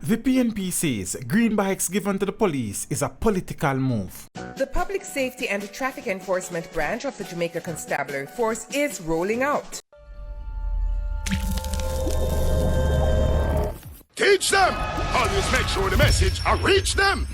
The PNP says green bikes given to the police is a political move. The Public Safety and Traffic Enforcement branch of the Jamaica Constabulary Force is rolling out. Teach them! Always make sure the message reach them!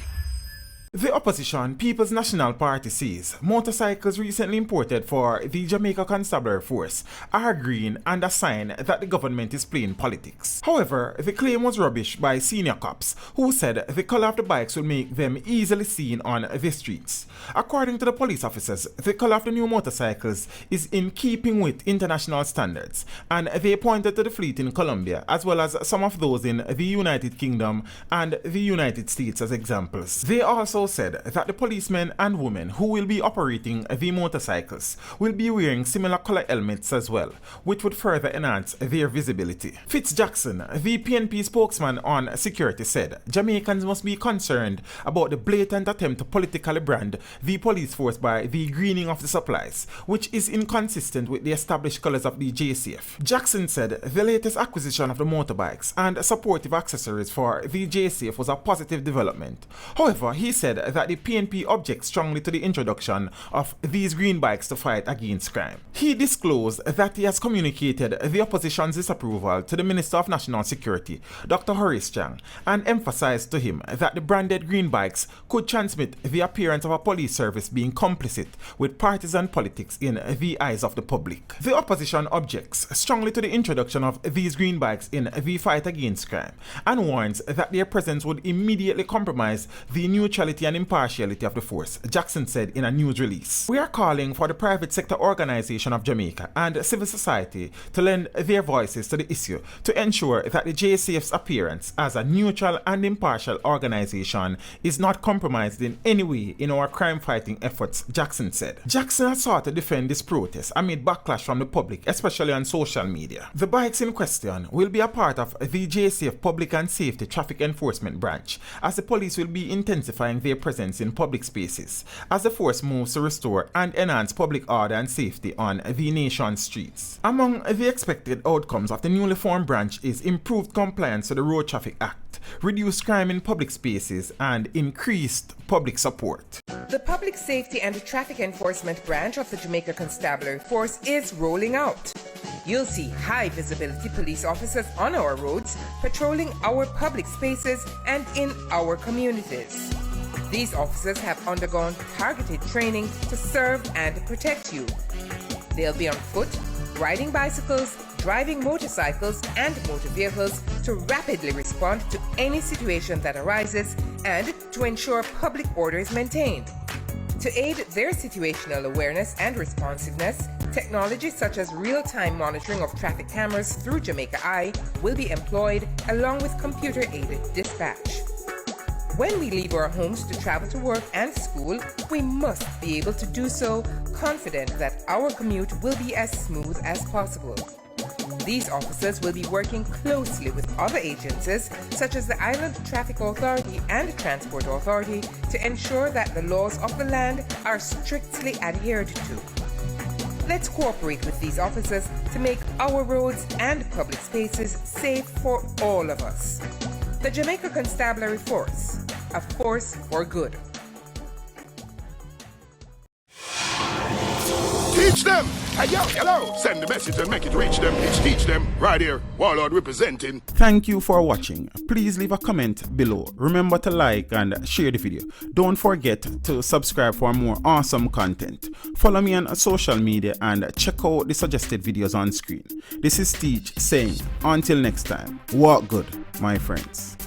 The opposition People's National Party says motorcycles recently imported for the Jamaica Constabulary Force are green and a sign that the government is playing politics. However, the claim was rubbish by senior cops who said the color of the bikes will make them easily seen on the streets. According to the police officers, the color of the new motorcycles is in keeping with international standards, and they pointed to the fleet in Colombia as well as some of those in the United Kingdom and the United States as examples. They also said that the policemen and women who will be operating the motorcycles will be wearing similar color helmets as well, which would further enhance their visibility. Fitz, the PNP spokesman on security, said Jamaicans must be concerned about the blatant attempt to politically brand the police force by the greening of the supplies, which is inconsistent with the established colors of the JCF. Jackson said the latest acquisition of the motorbikes and supportive accessories for the JCF was a positive development. However, he said that the PNP objects strongly to the introduction of these green bikes to fight against crime. He disclosed that he has communicated the opposition's disapproval to the Minister of National Security, Dr. Horace Chang, and emphasized to him that the branded green bikes could transmit the appearance of a police service being complicit with partisan politics in the eyes of the public. The opposition objects strongly to the introduction of these green bikes in the fight against crime and warns that their presence would immediately compromise the neutrality and impartiality of the force, Jackson said in a news release. We are calling for the private sector organization of Jamaica and civil society to lend their voices to the issue to ensure that the JCF's appearance as a neutral and impartial organization is not compromised in any way in our crime-fighting efforts, Jackson said. Jackson has sought to defend this protest amid backlash from the public, especially on social media. The bikes in question will be a part of the JCF Public and Safety Traffic Enforcement branch, as the police will be intensifying their presence in public spaces as the force moves to restore and enhance public order and safety on the nation's streets. Among the expected outcomes of the newly formed branch is improved compliance to the Road Traffic Act, reduced crime in public spaces, and increased public support. The Public Safety and Traffic Enforcement branch of the Jamaica Constabulary Force is rolling out. You'll see high visibility police officers on our roads, patrolling our public spaces and in our communities. These officers have undergone targeted training to serve and protect you. They'll be on foot, riding bicycles, driving motorcycles and motor vehicles to rapidly respond to any situation that arises and to ensure public order is maintained. To aid their situational awareness and responsiveness, technology such as real-time monitoring of traffic cameras through Jamaica Eye will be employed along with computer-aided dispatch. When we leave our homes to travel to work and school, we must be able to do so confident that our commute will be as smooth as possible. These officers will be working closely with other agencies such as the Island Traffic Authority and Transport Authority to ensure that the laws of the land are strictly adhered to. Let's cooperate with these officers to make our roads and public spaces safe for all of us. The Jamaica Constabulary Force, a force for good. Teach them! Hey, yo, hello! Send the message and make it reach them. It's Teach Them, right here. Warlord representing. Thank you for watching. Please leave a comment below. Remember to like and share the video. Don't forget to subscribe for more awesome content. Follow me on social media and check out the suggested videos on screen. This is Teach saying, until next time, walk good, my friends.